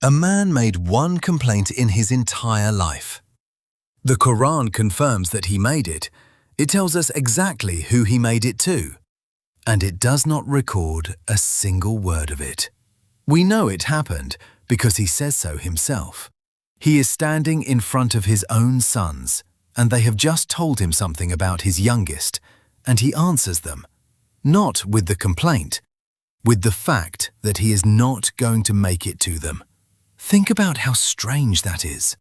A man made one complaint in his entire life. The Quran confirms that he made it. It tells us exactly who he made it to. And it does not record a single word of it. We know it happened because he says so himself. He is standing in front of his own sons, and they have just told him something about his youngest, and he answers them, not with the complaint, with the fact that he is not going to make it to them. Think about how strange that is.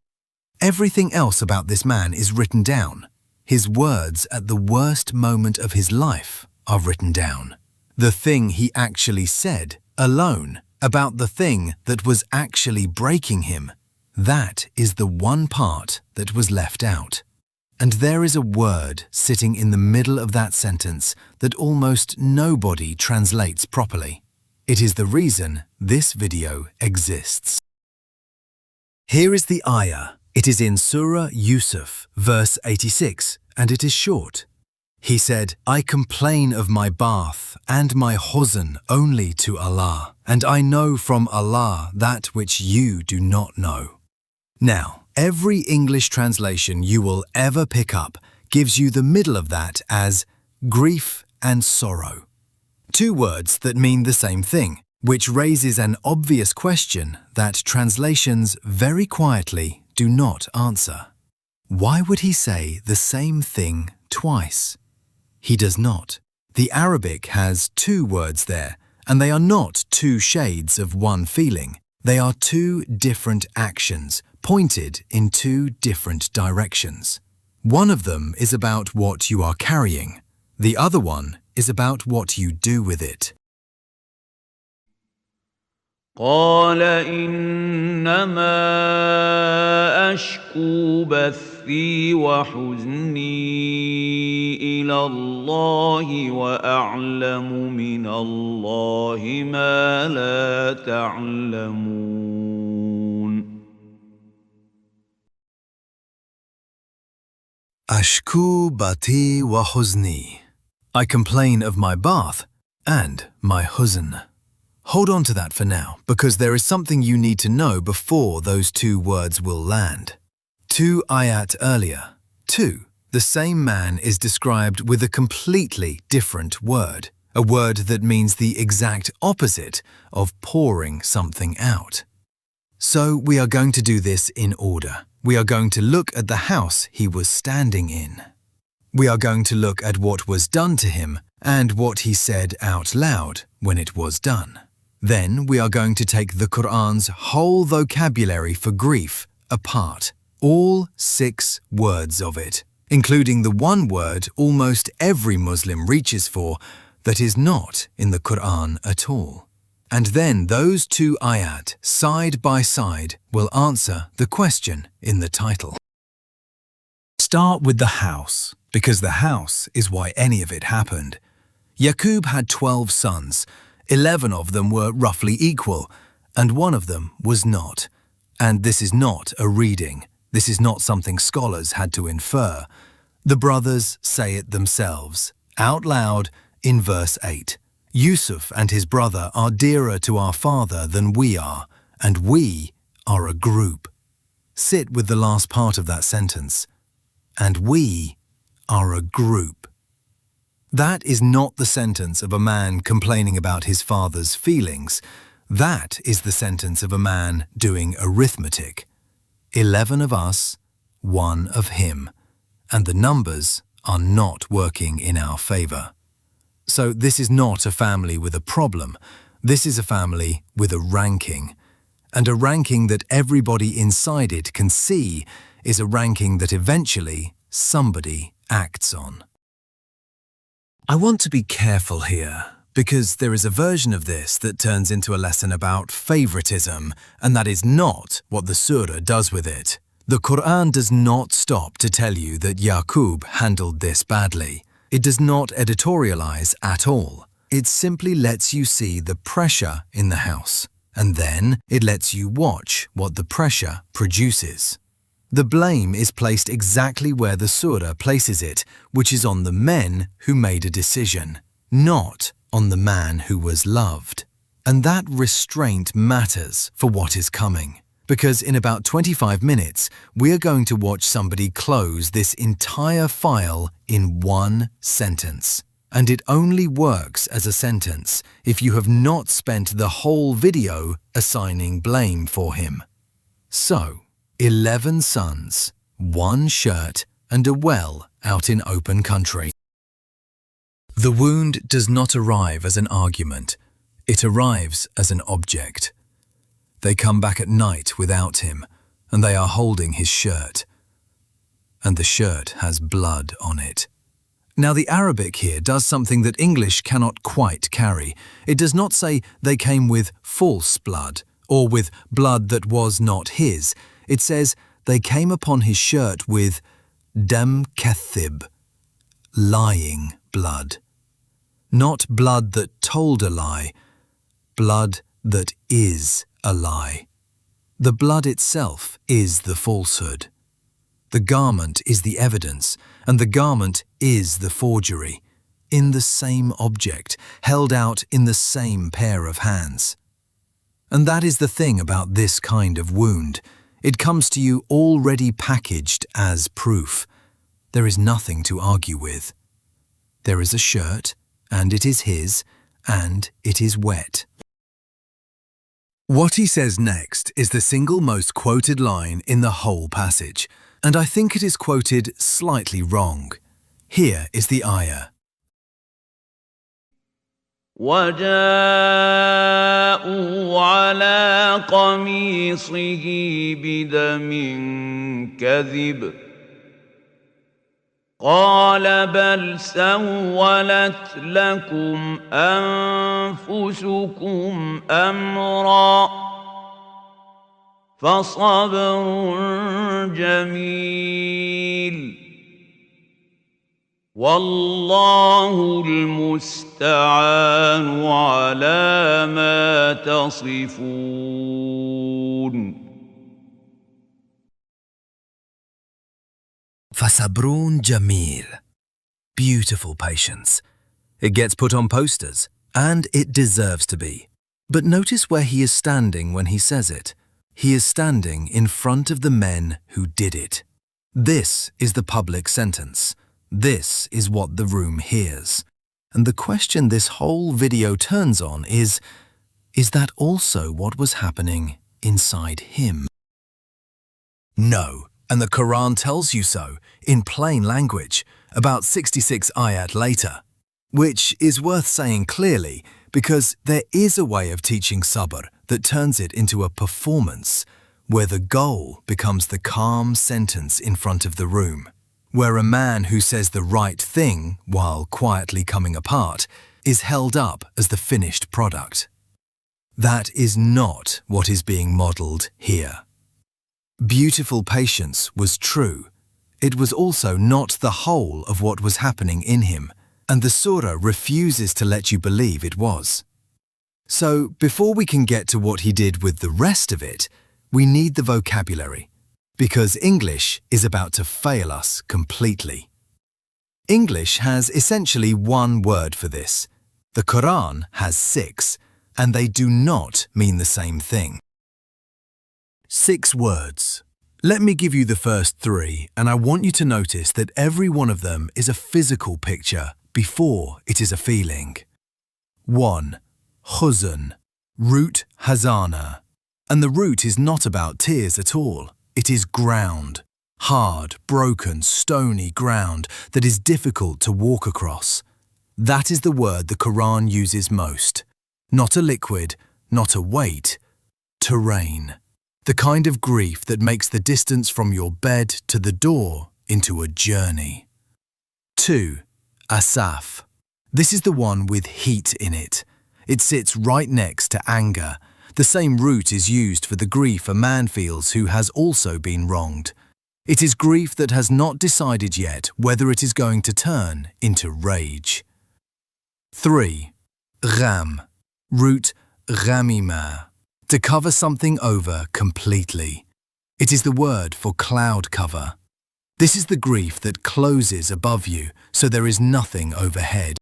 Everything else about this man is written down. His words at the worst moment of his life are written down. The thing he actually said, alone, about the thing that was actually breaking him, that is the one part that was left out. And there is a word sitting in the middle of that sentence that almost nobody translates properly. It is the reason this video exists. Here is the ayah. It is in Surah Yusuf, verse 86, and it is short. He said, I complain of my bath and my huzn only to Allah, and I know from Allah that which you do not know. Now, every English translation you will ever pick up gives you the middle of that as grief and sorrow. Two words that mean the same thing, which raises an obvious question that translations very quietly do not answer. Why would he say the same thing twice? He does not. The Arabic has two words there, and they are not two shades of one feeling. They are two different actions, pointed in two different directions. One of them is about what you are carrying. The other one is about what you do with it. قال إنما أشكو بثي وحزني إلى الله وأعلم من الله ما لا تعلمون. Ashku bati wa huzni. I complain of my bath and my huzn. Hold on to that for now, because there is something you need to know before those two words will land. 2 ayat earlier, the same man is described with a completely different word, a word that means the exact opposite of pouring something out. So we are going to do this in order. We are going to look at the house he was standing in. We are going to look at what was done to him and what he said out loud when it was done. Then we are going to take the Quran's whole vocabulary for grief apart, all 6 words of it, including the one word almost every Muslim reaches for that is not in the Quran at all. And then those 2 ayat, side by side, will answer the question in the title. Start with the house, because the house is why any of it happened. Yaqub had 12 sons. 11 of them were roughly equal, and one of them was not. And this is not a reading. This is not something scholars had to infer. The brothers say it themselves, out loud, in verse 8. Yusuf and his brother are dearer to our father than we are, and we are a group. Sit with the last part of that sentence. And we are a group. That is not the sentence of a man complaining about his father's feelings. That is the sentence of a man doing arithmetic. 11 of us, 1 of him. And the numbers are not working in our favor. So this is not a family with a problem. This is a family with a ranking. And a ranking that everybody inside it can see is a ranking that eventually somebody acts on. I want to be careful here, because there is a version of this that turns into a lesson about favoritism, and that is not what the surah does with it. The Quran does not stop to tell you that Yaqub handled this badly. It does not editorialize at all. It simply lets you see the pressure in the house, and then it lets you watch what the pressure produces. The blame is placed exactly where the surah places it, which is on the men who made a decision, not on the man who was loved. And that restraint matters for what is coming. Because in about 25 minutes, we are going to watch somebody close this entire file in one sentence. And it only works as a sentence if you have not spent the whole video assigning blame for him. So, 11 sons, 1 shirt, and a well out in open country. The wound does not arrive as an argument. It arrives as an object. They come back at night without him, and they are holding his shirt. And the shirt has blood on it. Now the Arabic here does something that English cannot quite carry. It does not say they came with false blood, or with blood that was not his. It says they came upon his shirt with dam kathib, lying blood. Not blood that told a lie, blood that is a lie. The blood itself is the falsehood. The garment is the evidence, and the garment is the forgery, in the same object, held out in the same pair of hands. And that is the thing about this kind of wound. It comes to you already packaged as proof. There is nothing to argue with. There is a shirt, and it is his, and it is wet. What he says next is the single most quoted line in the whole passage, and I think it is quoted slightly wrong. Here is the ayah. وَجَاءُوا عَلَىٰ قَمِيصِهِ بِدَمٍ كَذِبٍ قَالَ بَلْ سَوَّلَتْ لَكُمْ أَنفُسُكُمْ أَمْرًا فَصَبْرٌ جَمِيلٌ وَاللَّهُ الْمُسْتَعَانُ عَلَىٰ مَا تَصِفُونَ. فَصَبْرٌ جَمِيلٌ. Beautiful patience. It gets put on posters, and it deserves to be. But notice where he is standing when he says it. He is standing in front of the men who did it. This is the public sentence. This is what the room hears. And the question this whole video turns on is that also what was happening inside him? No, and the Quran tells you so, in plain language, about 66 ayat later. Which is worth saying clearly, because there is a way of teaching sabr that turns it into a performance, where the goal becomes the calm sentence in front of the room, where a man who says the right thing while quietly coming apart is held up as the finished product. That is not what is being modelled here. Beautiful patience was true. It was also not the whole of what was happening in him, and the surah refuses to let you believe it was. So, before we can get to what he did with the rest of it, we need the vocabulary, because English is about to fail us completely. English has essentially one word for this. The Quran has 6, and they do not mean the same thing. 6 words. Let me give you the first 3, and I want you to notice that every one of them is a physical picture before it is a feeling. 1. Huzn, root hazana. And the root is not about tears at all. It is ground, hard, broken, stony ground that is difficult to walk across. That is the word the Quran uses most. Not a liquid, not a weight, terrain. The kind of grief that makes the distance from your bed to the door into a journey. 2. Asaf. This is the one with heat in it. It sits right next to anger. The same root is used for the grief a man feels who has also been wronged. It is grief that has not decided yet whether it is going to turn into rage. 3. Gham, root ghamima, to cover something over completely. It is the word for cloud cover. This is the grief that closes above you, so there is nothing overhead.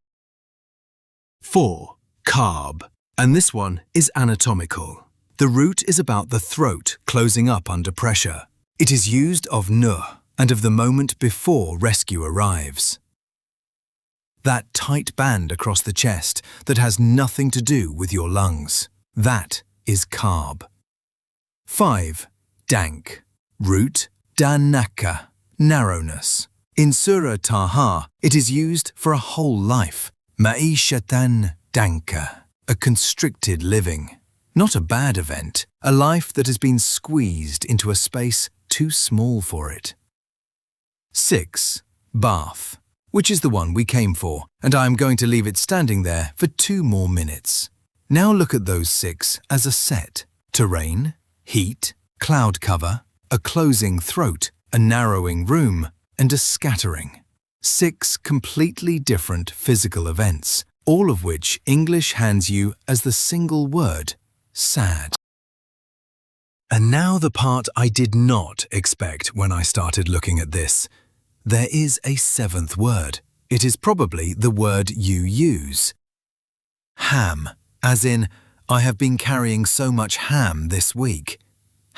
4. Carb, And this one is anatomical. The root is about the throat closing up under pressure. It is used of nuh and of the moment before rescue arrives. That tight band across the chest that has nothing to do with your lungs. That is carb. 5. Dank. Root, danaka, narrowness. In Surah Taha, it is used for a whole life. Ma'ishatan danka, a constricted living. Not a bad event, a life that has been squeezed into a space too small for it. 6. Bath, which is the one we came for, and I am going to leave it standing there for 2 more minutes. Now look at those 6 as a set. Terrain, heat, cloud cover, a closing throat, a narrowing room, and a scattering. 6 completely different physical events, all of which English hands you as the single word, sad. And now the part I did not expect when I started looking at this. There is a 7th word. It is probably the word you use. Ham, as in, I have been carrying so much ham this week.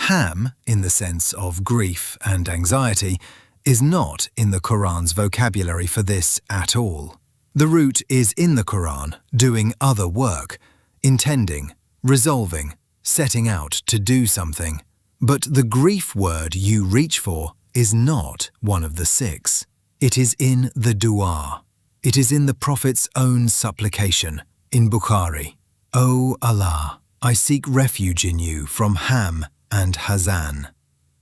Ham, in the sense of grief and anxiety, is not in the Quran's vocabulary for this at all. The root is in the Quran, doing other work, intending, resolving, setting out to do something. But the grief word you reach for is not one of the 6. It is in the dua. It is in the Prophet's own supplication, in Bukhari. O Allah, I seek refuge in you from ham and hazan.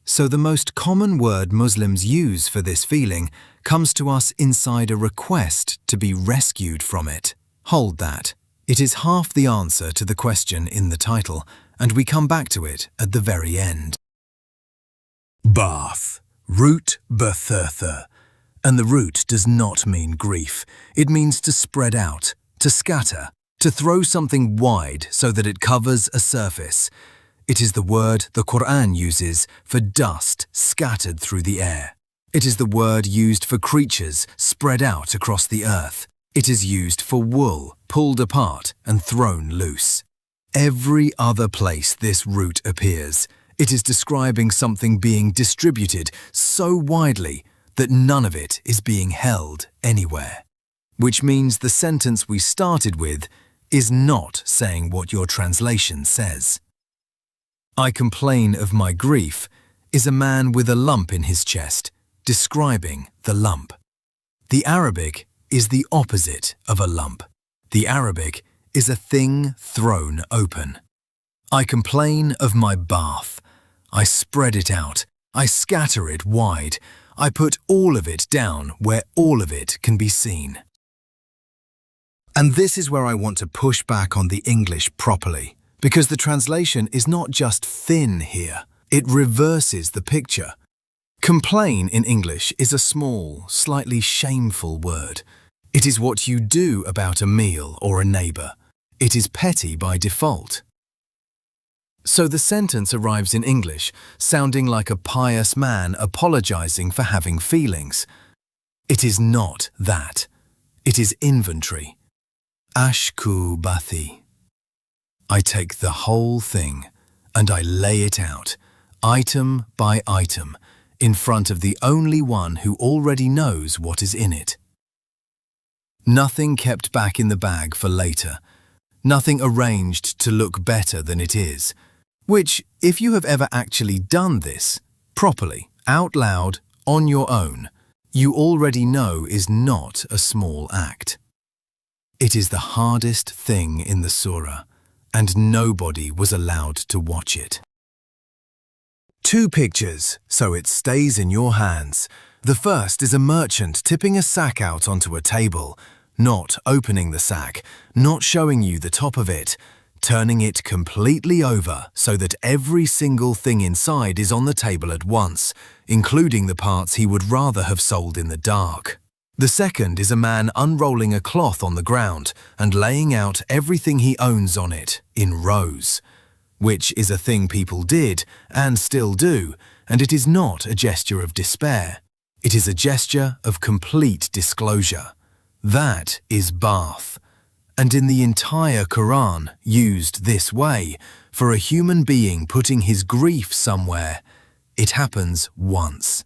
So the most common word Muslims use for this feeling comes to us inside a request to be rescued from it. Hold that. It is half the answer to the question in the title, and we come back to it at the very end. Bath. Root bathurtha. And the root does not mean grief. It means to spread out, to scatter, to throw something wide so that it covers a surface. It is the word the Quran uses for dust scattered through the air. It is the word used for creatures spread out across the earth. It is used for wool pulled apart and thrown loose. Every other place this root appears, it is describing something being distributed so widely that none of it is being held anywhere. Which means the sentence we started with is not saying what your translation says. I complain of my grief is a man with a lump in his chest, describing the lump. The Arabic is the opposite of a lump. The Arabic is a thing thrown open. I complain of my bath. I spread it out. I scatter it wide. I put all of it down where all of it can be seen. And this is where I want to push back on the English properly, because the translation is not just thin here. It reverses the picture. Complain in English is a small, slightly shameful word. It is what you do about a meal or a neighbour. It is petty by default. So the sentence arrives in English, sounding like a pious man apologizing for having feelings. It is not that. It is inventory. Ashku bathi. I take the whole thing and I lay it out, item by item, in front of the only one who already knows what is in it. Nothing kept back in the bag for later. Nothing arranged to look better than it is. Which, if you have ever actually done this, properly, out loud, on your own, you already know is not a small act. It is the hardest thing in the surah, and nobody was allowed to watch it. 2 pictures, so it stays in your hands. The first is a merchant tipping a sack out onto a table, not opening the sack, not showing you the top of it, turning it completely over so that every single thing inside is on the table at once, including the parts he would rather have sold in the dark. The second is a man unrolling a cloth on the ground and laying out everything he owns on it, in rows, which is a thing people did and still do, and it is not a gesture of despair. It is a gesture of complete disclosure. That is bath. And in the entire Quran, used this way, for a human being putting his grief somewhere, it happens once.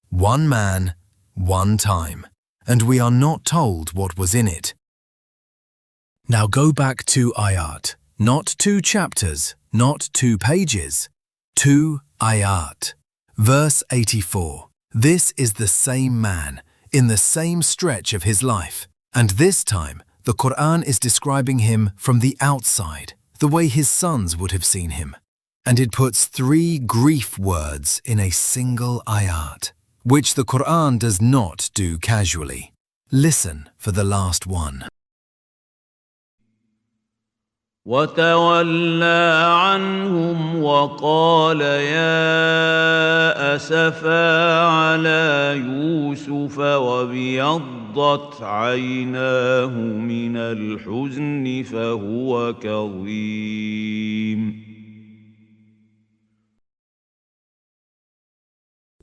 One man, one time. And we are not told what was in it. Now go back to ayat. Not 2 chapters, not 2 pages. 2 ayat. Verse 84. This is the same man, in the same stretch of his life. And this time, the Quran is describing him from the outside, the way his sons would have seen him. And it puts 3 grief words in a single ayat, which the Quran does not do casually. Listen for the last one. وتولى عنهم وقال يا أسفا على يوسف وابيضت عيناه من الحزن فهو كظيم.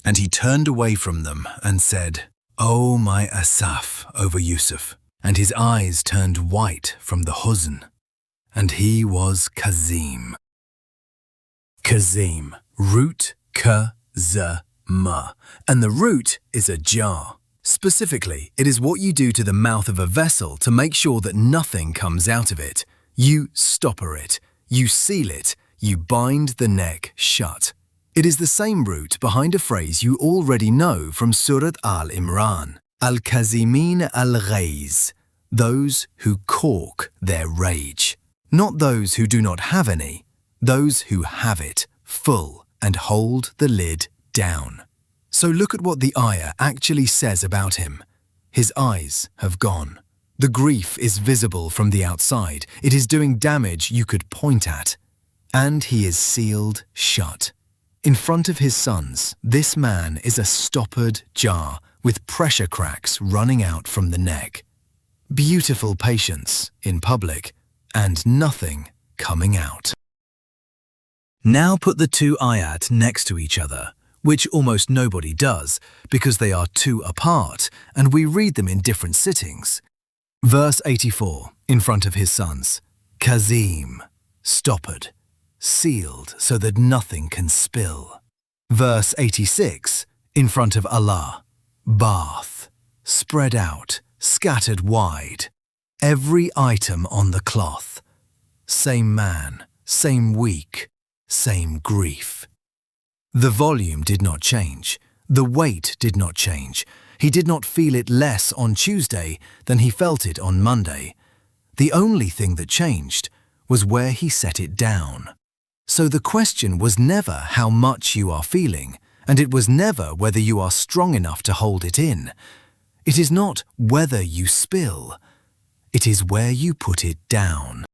And he turned away from them and said, "O my Asaf over Yusuf," and his eyes turned white from the Huzn. And he was Kazeem. Kazeem, root ka-z-ma, and the root is a jar. Specifically, it is what you do to the mouth of a vessel to make sure that nothing comes out of it. You stopper it, you seal it, you bind the neck shut. It is the same root behind a phrase you already know from Surat Al-Imran, Al-Kazimin al-Ghayz, those who cork their rage. Not those who do not have any, those who have it full and hold the lid down. So look at what the ayah actually says about him. His eyes have gone. The grief is visible from the outside. It is doing damage you could point at. And he is sealed shut. In front of his sons, this man is a stoppered jar with pressure cracks running out from the neck. Beautiful patience in public, and nothing coming out. Now put the 2 ayat next to each other, which almost nobody does because they are too apart and we read them in different sittings. Verse 84, in front of his sons, Kazeem, stoppered, sealed so that nothing can spill. Verse 86, in front of Allah, bath, spread out, scattered wide. Every item on the cloth. Same man, same week, same grief. The volume did not change. The weight did not change. He did not feel it less on Tuesday than he felt it on Monday. The only thing that changed was where he set it down. So the question was never how much you are feeling, and it was never whether you are strong enough to hold it in. It is not whether you spill. It is where you put it down.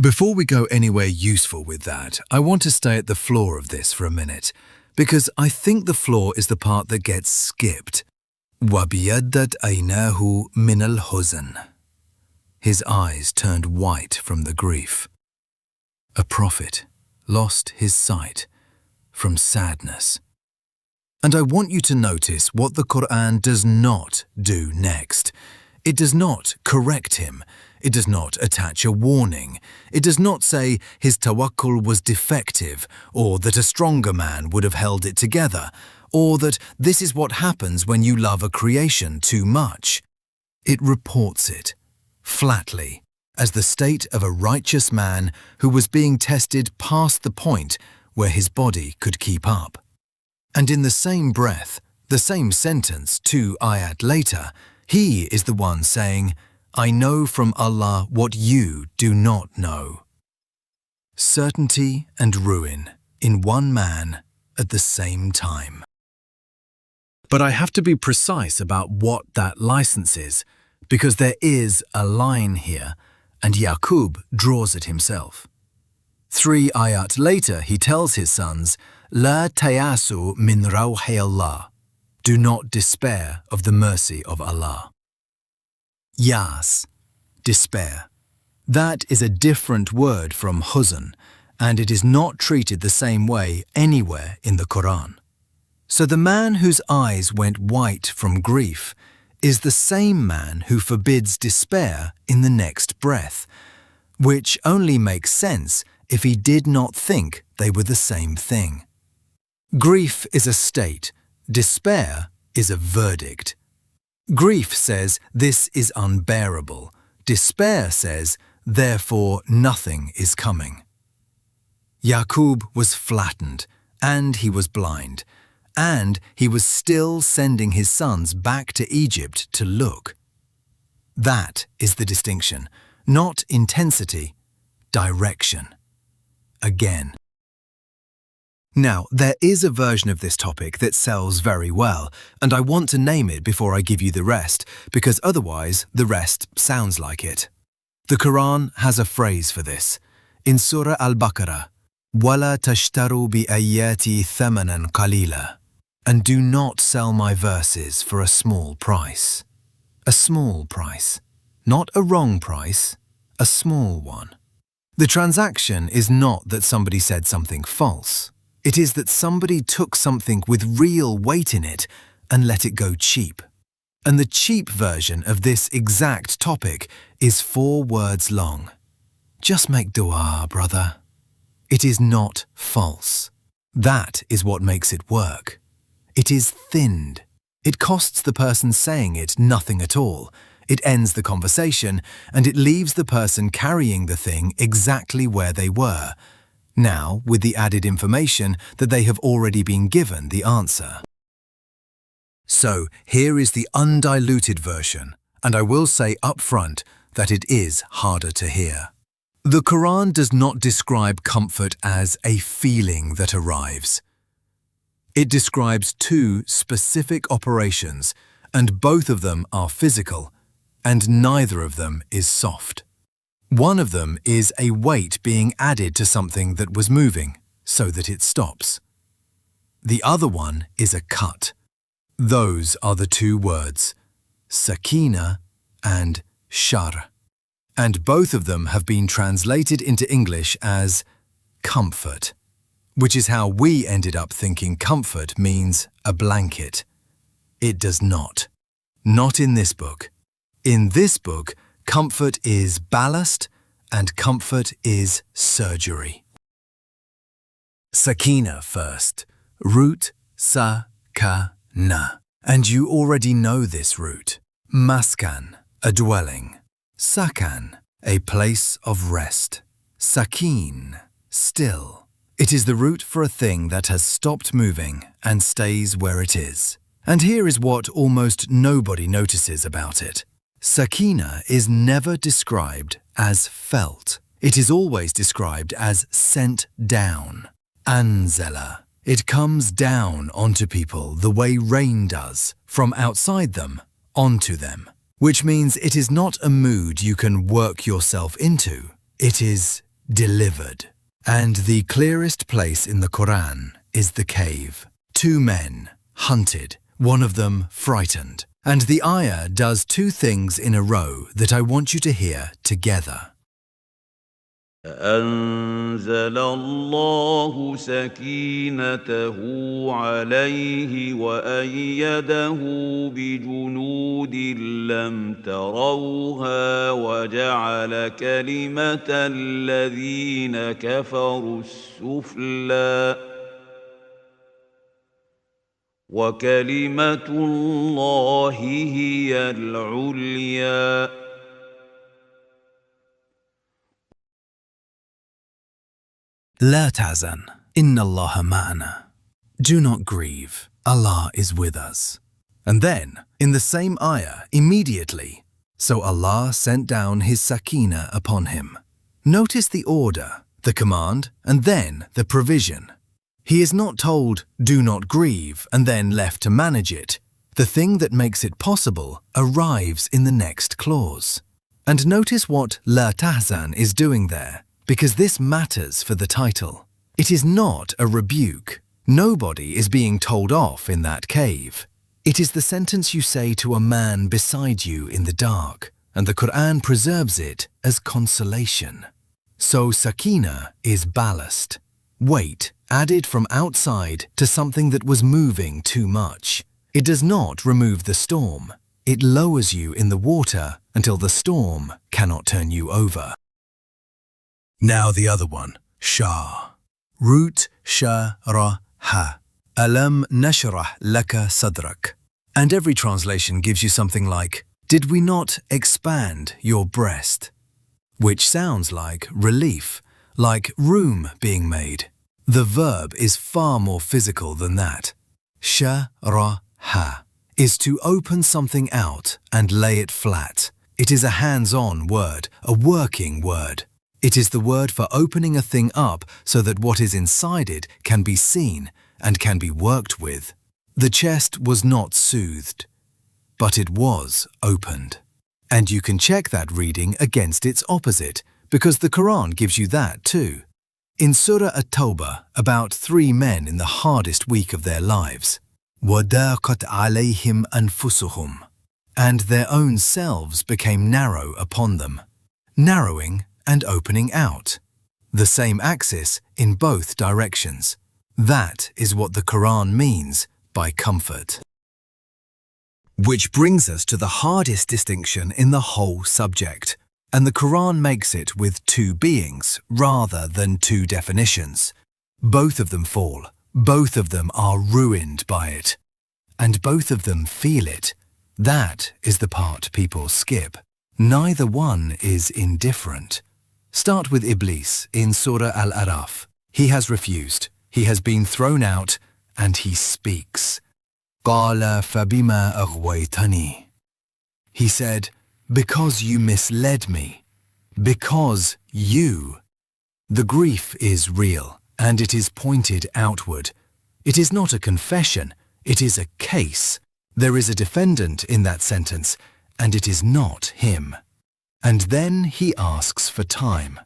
Before we go anywhere useful with that, I want to stay at the floor of this for a minute, because I think the floor is the part that gets skipped. وَبِيَدَّتْ عَيْنَاهُ مِنَ الْحُزْنِ. His eyes turned white from the grief. A prophet lost his sight from sadness. And I want you to notice what the Quran does not do next. It does not correct him. It does not attach a warning. It does not say his tawakkul was defective, or that a stronger man would have held it together, or that this is what happens when you love a creation too much. It reports it, flatly, as the state of a righteous man who was being tested past the point where his body could keep up. And in the same breath, the same sentence 2 ayat later, he is the one saying, "I know from Allah what you do not know." Certainty and ruin in one man at the same time. But I have to be precise about what that license is, because there is a line here, and Yaqub draws it himself. 3 ayat later, he tells his sons, "La tayasu min rawhi Allah." Do not despair of the mercy of Allah. Yas, despair. That is a different word from huzn, and it is not treated the same way anywhere in the Quran. So the man whose eyes went white from grief is the same man who forbids despair in the next breath, which only makes sense if he did not think they were the same thing. Grief is a state, despair is a verdict. Grief says this is unbearable. Despair says, therefore nothing is coming. Yaqub was flattened, and he was blind, and he was still sending his sons back to Egypt to look. That is the distinction, not intensity, direction. Again. Now, there is a version of this topic that sells very well, and I want to name it before I give you the rest, because otherwise the rest sounds like it. The Quran has a phrase for this. In Surah Al-Baqarah, وَلَا تَشْتَرُوا بِأَيَّاتِي ثَمَنًا قَلِيلًا, and do not sell my verses for a small price. A small price. Not a wrong price, a small one. The transaction is not that somebody said something false. It is that somebody took something with real weight in it and let it go cheap. And the cheap version of this exact topic is 4 words long. Just make dua, brother. It is not false. That is what makes it work. It is thinned. It costs the person saying it nothing at all. It ends the conversation, and it leaves the person carrying the thing exactly where they were, now with the added information that they have already been given the answer. So here is the undiluted version, and I will say up front that it is harder to hear. The Quran does not describe comfort as a feeling that arrives. It describes 2 specific operations, and both of them are physical, and neither of them is soft. One of them is a weight being added to something that was moving, so that it stops. The other one is a cut. Those are the 2 words, sakina and Sharh. And both of them have been translated into English as comfort, which is how we ended up thinking comfort means a blanket. It does not. Not in this book. In this book, comfort is ballast and comfort is surgery. Sakina first. Root sa-ka-na. And you already know this root. Maskan, a dwelling. Sakan, a place of rest. Sakin, still. It is the root for a thing that has stopped moving and stays where it is. And here is what almost nobody notices about it. Sakina is never described as felt. It is always described as sent down. Anzala. It comes down onto people the way rain does, from outside them onto them. Which means it is not a mood you can work yourself into. It is delivered. And the clearest place in the Quran is the cave. 2 men, hunted, one of them frightened. And the ayah does 2 things in a row that I want you to hear together. أنزل الله سكينته عليه وأيده بجنود لم تروها وجعل كلمة الذين كفروا السفلى وكلمة الله هي العليا لا تحزن إن الله معنا. Do not grieve, Allah is with us. And then, in the same ayah, immediately, so Allah sent down His sakina upon him. Notice the order, the command, and then the provision. He is not told, do not grieve, and then left to manage it. The thing that makes it possible arrives in the next clause. And notice what La Tahzan is doing there, because this matters for the title. It is not a rebuke. Nobody is being told off in that cave. It is the sentence you say to a man beside you in the dark, and the Quran preserves it as consolation. So sakina is ballast, weight added from outside to something that was moving too much. It does not remove the storm. It lowers you in the water until the storm cannot turn you over. Now the other one, Sharh. Root Sharh. Alam nashrah laka sadrak. And every translation gives you something like, did we not expand your breast? Which sounds like relief, like room being made. The verb is far more physical than that. Sharah is to open something out and lay it flat. It is a hands-on word, a working word. It is the word for opening a thing up so that what is inside it can be seen and can be worked with. The chest was not soothed, but it was opened. And you can check that reading against its opposite, because the Quran gives you that too. In Surah At-Tawbah, about 3 men in the hardest week of their lives, وَدَاقَتْ عَلَيْهِمْ أَنفُسُهُمْ, and their own selves became narrow upon them, narrowing and opening out, the same axis in both directions. That is what the Quran means by comfort. Which brings us to the hardest distinction in the whole subject, and the Quran makes it with 2 beings rather than 2 definitions. Both of them fall, both of them are ruined by it, and both of them feel it. That is the part people skip. Neither one is indifferent. Start with Iblis in Surah Al-Araf. He has refused, he has been thrown out, and he speaks. قَالَ فَبِمَا أَغْوَيْتَنِي. He said, because you misled me, because you. The grief is real, and it is pointed outward. It is not a confession, it is a case. There is a defendant in that sentence, and it is not him. And then he asks for time.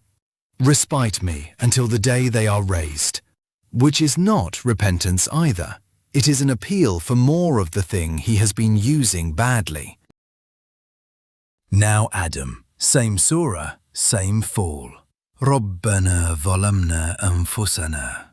Respite me until the day they are raised. Which is not repentance either. It is an appeal for more of the thing he has been using badly. Now Adam, same surah, same fall. رَبَّنَا ظَلَمْنَا أَنفُسَنَا.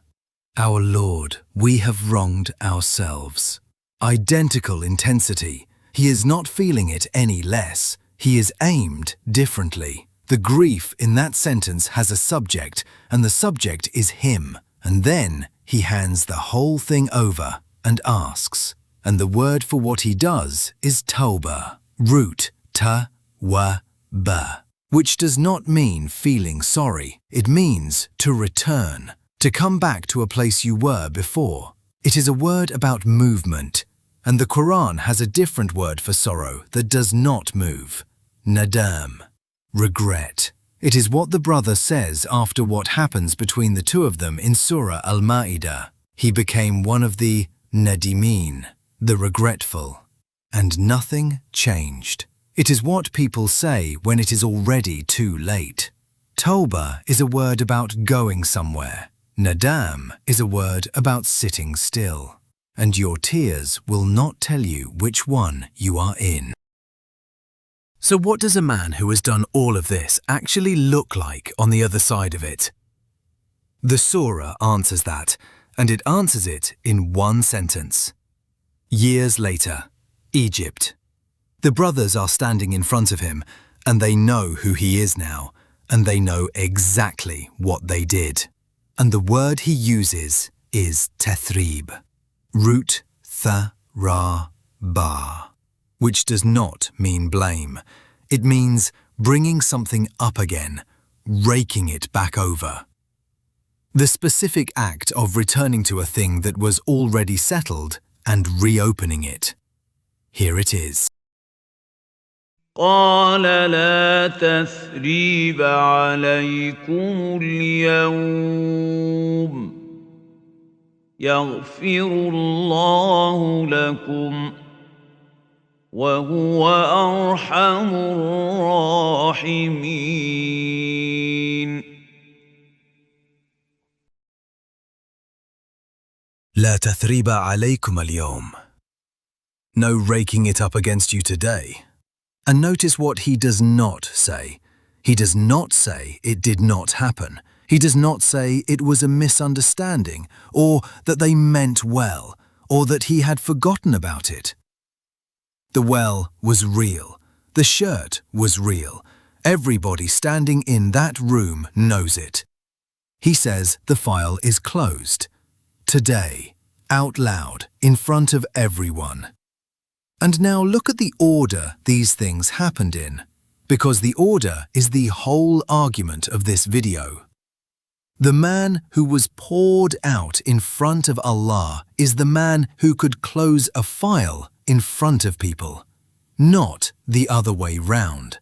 Our Lord, we have wronged ourselves. Identical intensity. He is not feeling it any less. He is aimed differently. The grief in that sentence has a subject, and the subject is him. And then he hands the whole thing over and asks. And the word for what he does is tawbah, root ta-wa-ba, which does not mean feeling sorry. It means to return, to come back to a place you were before. It is a word about movement, and the Quran has a different word for sorrow that does not move. Nadam, regret. It is what the brother says after what happens between the 2 of them in Surah Al-Ma'idah. He became one of the nadimin, the regretful, and nothing changed. It is what people say when it is already too late. Tawbah is a word about going somewhere. Nadam is a word about sitting still. And your tears will not tell you which one you are in. So what does a man who has done all of this actually look like on the other side of it? The surah answers that, and it answers it in 1 sentence. Years later, Egypt. The brothers are standing in front of him, and they know who he is now, and they know exactly what they did. And the word he uses is tathrib, root tha-ra-ba, which does not mean blame. It means bringing something up again, raking it back over. The specific act of returning to a thing that was already settled and reopening it. Here it is. قال لا تثريب عليكم اليوم يغفر الله لكم وهو أرحم الراحمين. لا تثريب عليكم اليوم. No raking it up against you today. And notice what he does not say. He does not say it did not happen. He does not say it was a misunderstanding, or that they meant well, or that he had forgotten about it. The well was real. The shirt was real. Everybody standing in that room knows it. He says the file is closed. Today, out loud, in front of everyone. And now look at the order these things happened in, because the order is the whole argument of this video. The man who was poured out in front of Allah is the man who could close a file in front of people, not the other way round.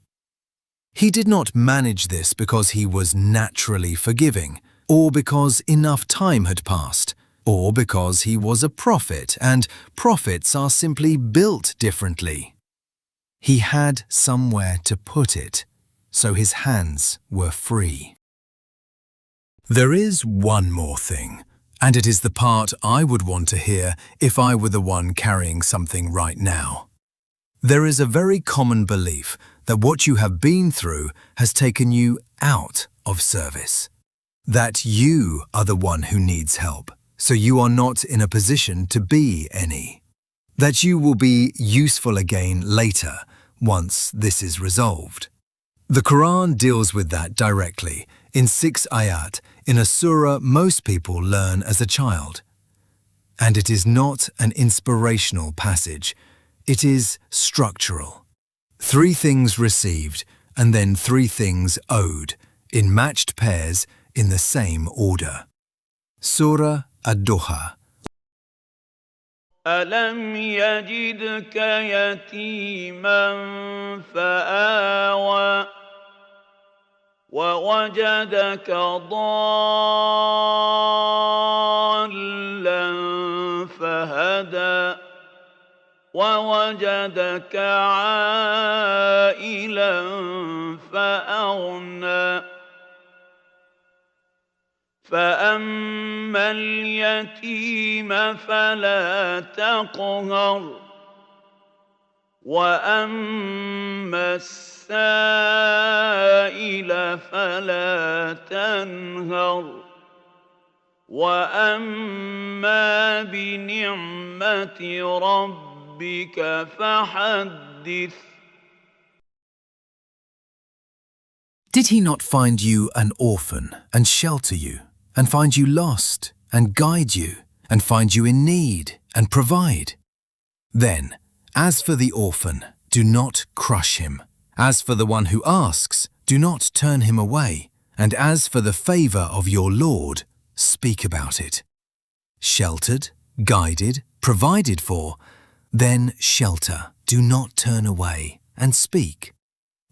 He did not manage this because he was naturally forgiving, or because enough time had passed, or because he was a prophet and prophets are simply built differently. He had somewhere to put it, so his hands were free. There is one more thing, and it is the part I would want to hear if I were the one carrying something right now. There is a very common belief that what you have been through has taken you out of service. That you are the one who needs help, so you are not in a position to be any. That you will be useful again later, once this is resolved. The Quran deals with that directly, in 6 ayat, in a surah most people learn as a child. And it is not an inspirational passage, it is structural. 3 things received, and then 3 things owed, in matched pairs in the same order. Surah Ad-Duha. ألم يجدك يتيما فآوى ووجدك ضالا فهدى ووجدك عائلا فأغنى فأما اليتيم فلا تقهر وأما السائل فلا تنهر وأما بنعمة ربك فحدث. Did he not find you an orphan and shelter you, and find you lost and guide you, and find you in need and provide? Then, as for the orphan, do not crush him. As for the one who asks, do not turn him away. And as for the favour of your Lord, speak about it. Sheltered, guided, provided for, then shelter, do not turn away, and speak.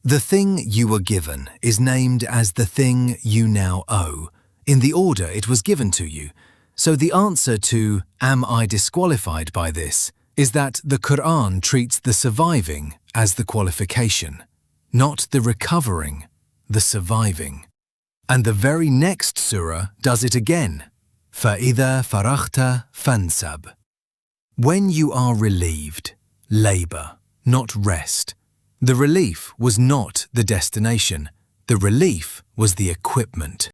The thing you were given is named as the thing you now owe, in the order it was given to you. So the answer to, am I disqualified by this, is that the Quran treats the surviving as the qualification, not the recovering, the surviving. And the very next surah does it again. فَإِذَا فَرَغْتَ فَانْسَبْ. When you are relieved, labour, not rest. The relief was not the destination. The relief was the equipment.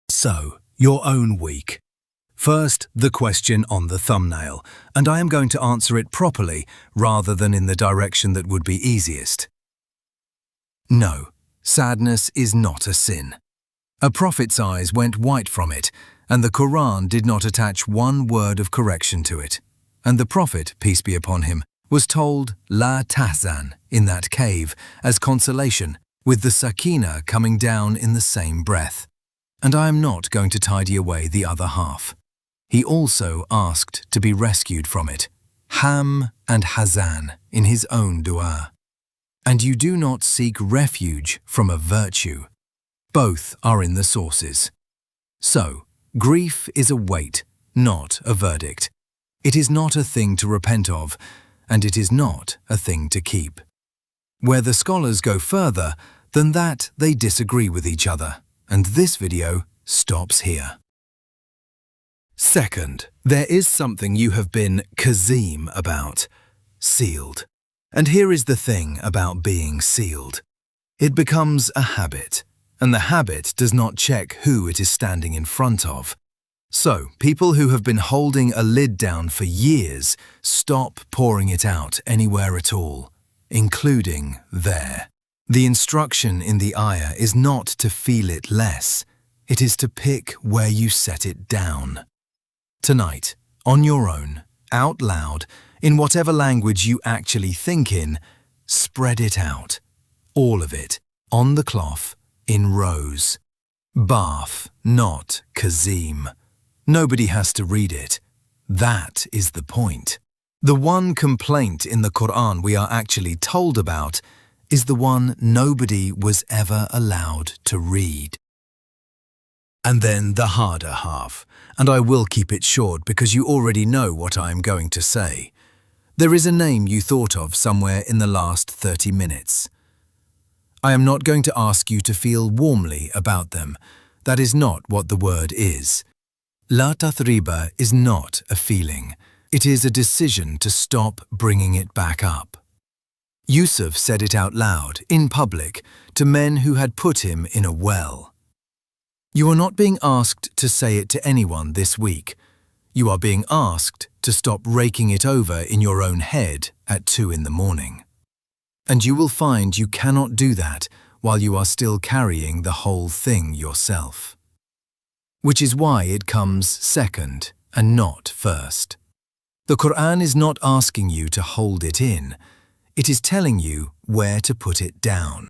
So, your own week. First, the question on the thumbnail, and I am going to answer it properly rather than in the direction that would be easiest. No, sadness is not a sin. A prophet's eyes went white from it, and the Quran did not attach one word of correction to it. And the prophet, peace be upon him, was told La tahzan in that cave as consolation, with the sakina coming down in the same breath. And I am not going to tidy away the other half. He also asked to be rescued from it, ham and hazan in his own dua. And you do not seek refuge from a virtue. Both are in the sources. So, grief is a weight, not a verdict. It is not a thing to repent of, and it is not a thing to keep. Where the scholars go further than that, they disagree with each other, and this video stops here. Second, there is something you have been Kazeem about, sealed. And here is the thing about being sealed. It becomes a habit, and the habit does not check who it is standing in front of. So, people who have been holding a lid down for years, stop pouring it out anywhere at all, including there. The instruction in the ayah is not to feel it less, it is to pick where you set it down. Tonight, on your own, out loud, in whatever language you actually think in, spread it out, all of it, on the cloth, in rows. Bath, not Kazeem. Nobody has to read it. That is the point. The one complaint in the Quran we are actually told about is the one nobody was ever allowed to read. And then the harder half, and I will keep it short because you already know what I am going to say. There is a name you thought of somewhere in the last 30 minutes. I am not going to ask you to feel warmly about them. That is not what the word is. La tathriba is not a feeling. It is a decision to stop bringing it back up. Yusuf said it out loud, in public, to men who had put him in a well. You are not being asked to say it to anyone this week. You are being asked to stop raking it over in your own head at 2 in the morning. And you will find you cannot do that while you are still carrying the whole thing yourself. Which is why it comes second and not first. The Quran is not asking you to hold it in. It is telling you where to put it down.